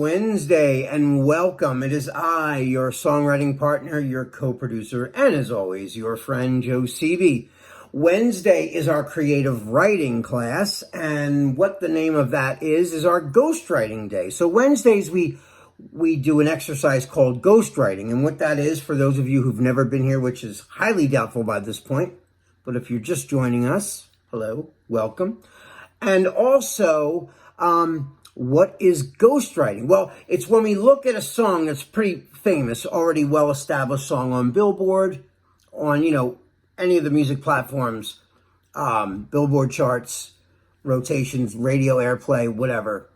Wednesday and welcome. It is I, your songwriting partner, your co-producer, and as always, your friend Joe Seavey. Wednesday is our creative writing class, and what the name of that is our ghostwriting day. So Wednesdays we do an exercise called ghostwriting, and what that is, for those of you who've never been here, which is highly doubtful by this point, but if you're just joining us, hello, welcome. And also, what is ghostwriting? Well, it's when we look at a song that's pretty famous, already well-established song on Billboard, on, any of the music platforms, Billboard charts, rotations, radio airplay, whatever,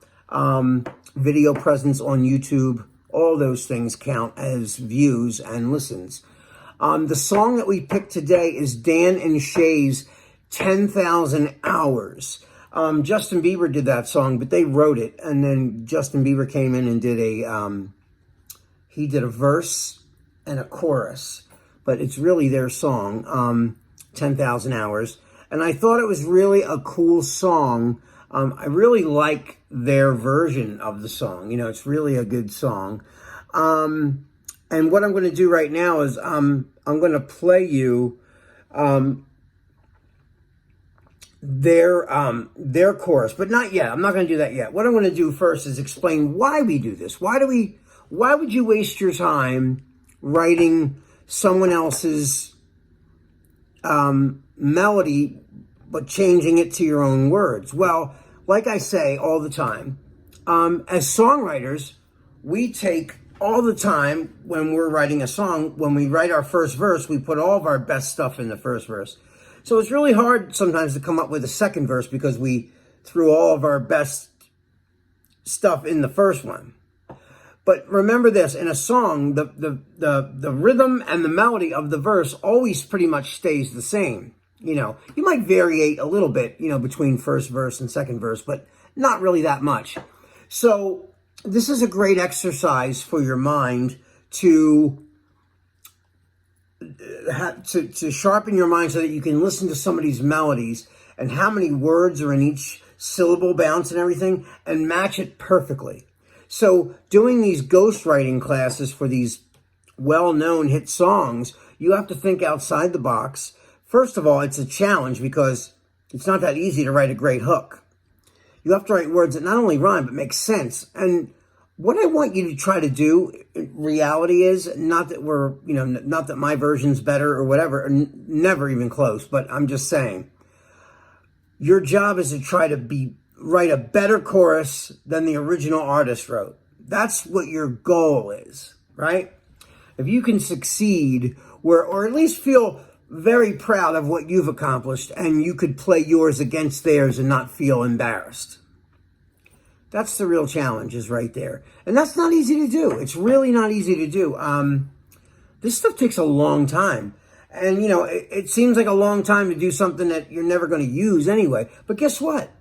video presence on YouTube, all those things count as views and listens. The song that we picked today is Dan and Shay's 10,000 Hours. Justin Bieber did that song, but they wrote it, and then Justin Bieber came in and did he did a verse and a chorus, but it's really their song, 10,000 Hours, and I thought it was really a cool song. I really like their version of the song. It's really a good song. And what I'm going to do right now is I'm going to play you their chorus, but not yet. I'm not going to do that yet. What I'm going to do first is explain why we do this. Why would you waste your time writing someone else's melody but changing it to your own words? Well, like I say all the time, as songwriters, we take all the time when we're writing a song, when we write our first verse, we put all of our best stuff in the first verse. So it's really hard sometimes to come up with a second verse because we threw all of our best stuff in the first one. But remember this, in a song, the rhythm and the melody of the verse always pretty much stays the same. You might variate a little bit, between first verse and second verse, but not really that much. So this is a great exercise for your mind to sharpen your mind so that you can listen to somebody's melodies and how many words are in each syllable bounce and everything, and match it perfectly. So doing these ghostwriting classes for these well-known hit songs, you have to think outside the box. First of all, it's a challenge because it's not that easy to write a great hook. You have to write words that not only rhyme, but make sense. And what I want you to try to do, reality is, not that not that my version's better or whatever, never even close, but I'm just saying, your job is to try to write a better chorus than the original artist wrote. That's what your goal is, right? If you can succeed, or at least feel very proud of what you've accomplished, and you could play yours against theirs and not feel embarrassed. That's the real challenge, is right there. And that's not easy to do. It's really not easy to do. This stuff takes a long time. And, it seems like a long time to do something that you're never going to use anyway. But guess what?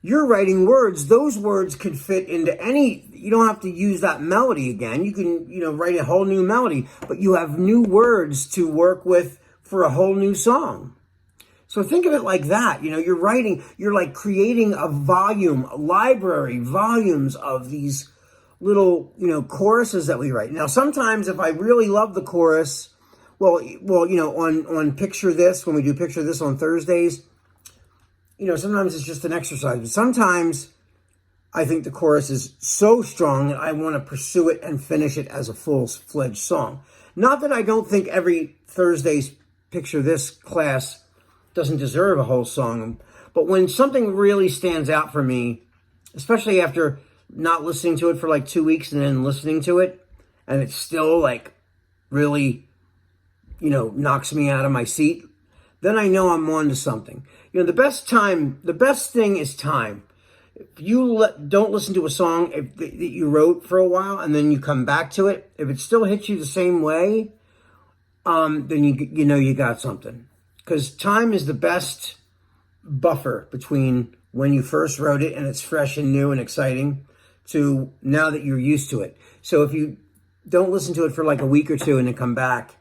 You're writing words. Those words could fit into you don't have to use that melody again. You can, write a whole new melody. But you have new words to work with for a whole new song. So think of it like that. You're like creating a volumes of these little, choruses that we write. Now, sometimes if I really love the chorus, on Picture This, when we do Picture This on Thursdays, sometimes it's just an exercise. But sometimes I think the chorus is so strong that I want to pursue it and finish it as a full-fledged song. Not that I don't think every Thursday's Picture This class doesn't deserve a whole song, but when something really stands out for me, especially after not listening to it for like 2 weeks and then listening to it, and it still really, knocks me out of my seat, then I know I'm on to something. The best thing is time. If you don't listen to a song that you wrote for a while and then you come back to it, if it still hits you the same way, then you got something. Because time is the best buffer between when you first wrote it and it's fresh and new and exciting to now that you're used to it. So if you don't listen to it for like a week or two and then come back,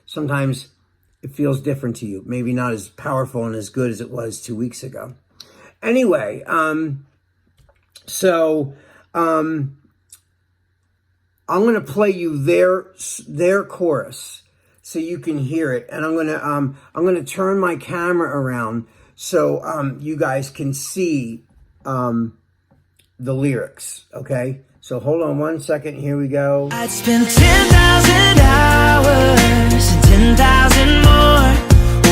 sometimes it feels different to you. Maybe not as powerful and as good as it was 2 weeks ago. Anyway, I'm going to play you their chorus so you can hear it. And I'm going to turn my camera around so you guys can see the lyrics, okay? So hold on one second. Here we go. I'd spend 10,000 hours and 10,000 more.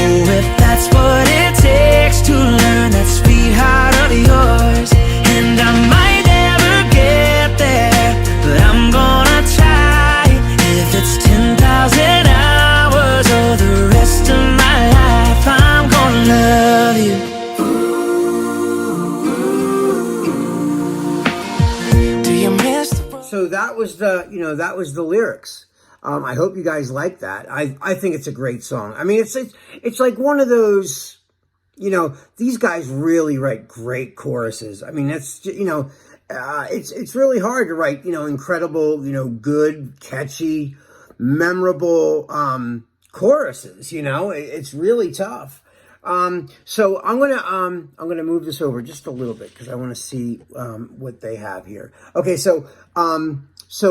Oh, if that's what it takes to learn that sweetheart of yours. And I might never get there, but I'm gonna try. If it's 10,000 hours or the rest of my life, I'm gonna love you. Do you miss the... So that was the lyrics. I hope you guys like that. I think it's a great song. I mean, it's like one of those, these guys really write great choruses. I mean, that's, it's really hard to write, incredible, good, catchy, memorable, choruses, it's really tough. So I'm gonna move this over just a little bit because I want to see, what they have here. Okay. So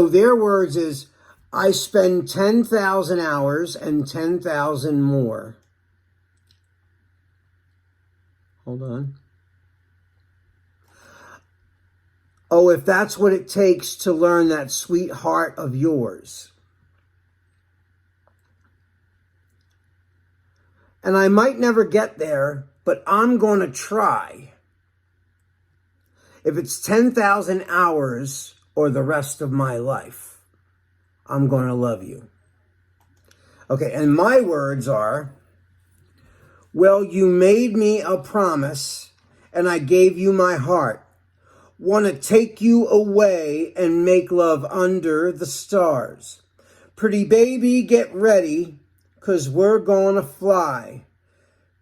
their words is, I spend 10,000 hours and 10,000 more. Hold on. Oh, if that's what it takes to learn that sweetheart of yours. And I might never get there, but I'm going to try. If it's 10,000 hours or the rest of my life, I'm going to love you. Okay, and my words are, well, you made me a promise, and I gave you my heart. Want to take you away and make love under the stars. Pretty baby, get ready, 'cause we're going to fly.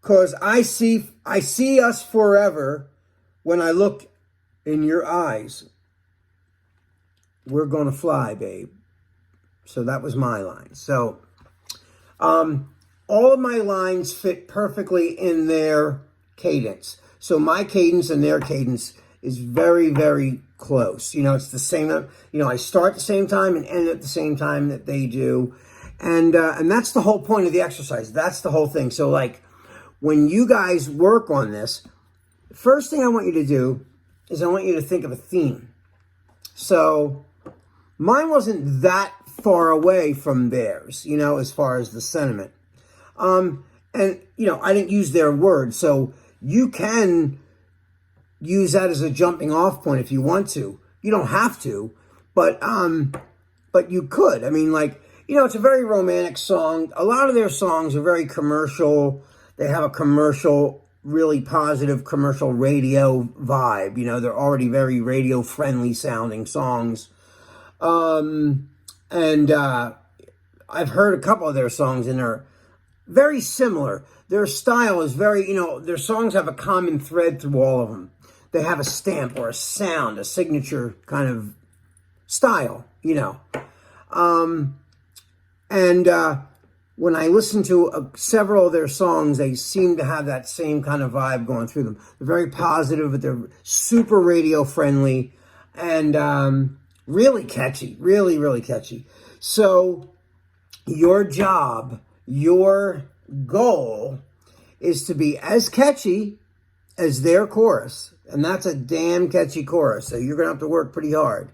'Cause I see us forever when I look in your eyes. We're going to fly, babe. So that was my line. So all of my lines fit perfectly in their cadence. So my cadence and their cadence is very, very close. It's the same. I start at the same time and end at the same time that they do. And that's the whole point of the exercise. That's the whole thing. So like when you guys work on this, the first thing I want you to do is I want you to think of a theme. So mine wasn't that far away from theirs, as far as the sentiment. And, I didn't use their words, so you can use that as a jumping off point if you want to. You don't have to, but you could. I mean, it's a very romantic song. A lot of their songs are very commercial. They have a commercial, really positive commercial radio vibe. They're already very radio friendly sounding songs. And I've heard a couple of their songs and they're very similar. Their style is very, their songs have a common thread through all of them. They have a stamp or a sound, a signature kind of style, And when I listen to several of their songs, they seem to have that same kind of vibe going through them. They're very positive, but they're super radio friendly and really catchy, really, really catchy. So your job, your goal is to be as catchy as their chorus. And that's a damn catchy chorus. So you're going to have to work pretty hard.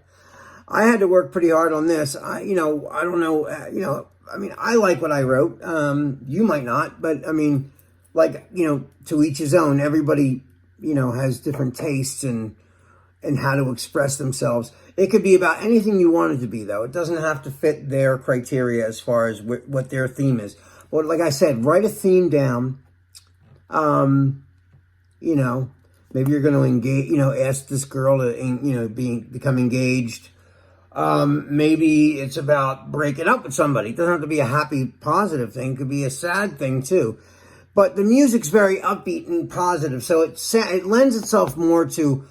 I had to work pretty hard on this. I don't know, I like what I wrote. You might not, but to each his own. Everybody, has different tastes and how to express themselves. It could be about anything you want it to be, though. It doesn't have to fit their criteria as far as what their theme is. But like I said, write a theme down. Maybe you're going to engage, ask this girl to, become engaged. Maybe it's about breaking up with somebody. It doesn't have to be a happy, positive thing. It could be a sad thing, too. But the music's very upbeat and positive, so it lends itself more to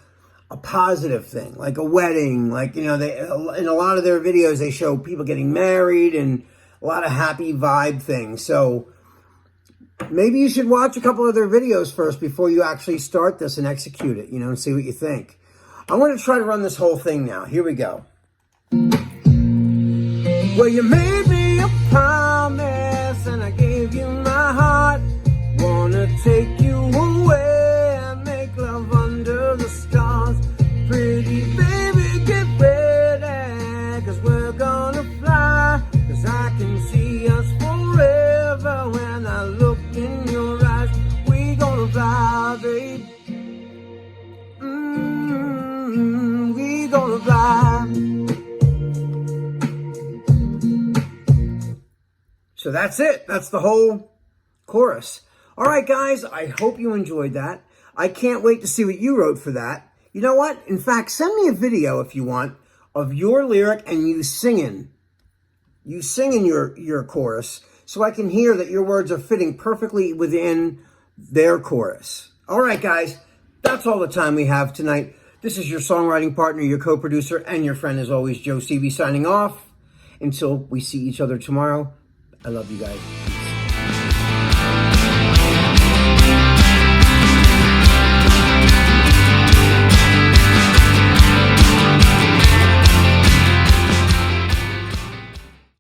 a positive thing, like a wedding. Like, in a lot of their videos, they show people getting married and a lot of happy vibe things. So maybe you should watch a couple of their videos first before you actually start this and execute it, and see what you think. I want to try to run this whole thing now. Here we go. Well, you made me a promise and I gave you my heart. Wanna take you away and make love under the stars. Pretty baby, get ready, 'cause we're gonna fly. 'Cause I can see us forever when I look in your eyes. We gonna fly, babe. We gonna fly. So that's it. That's the whole chorus. All right, guys, I hope you enjoyed that. I can't wait to see what you wrote for that. You know what? In fact, send me a video if you want of your lyric and you singing. You singing your chorus so I can hear that your words are fitting perfectly within their chorus. All right, guys, that's all the time we have tonight. This is your songwriting partner, your co-producer, and your friend, as always, Joe Seavey, signing off. Until we see each other tomorrow, I love you guys.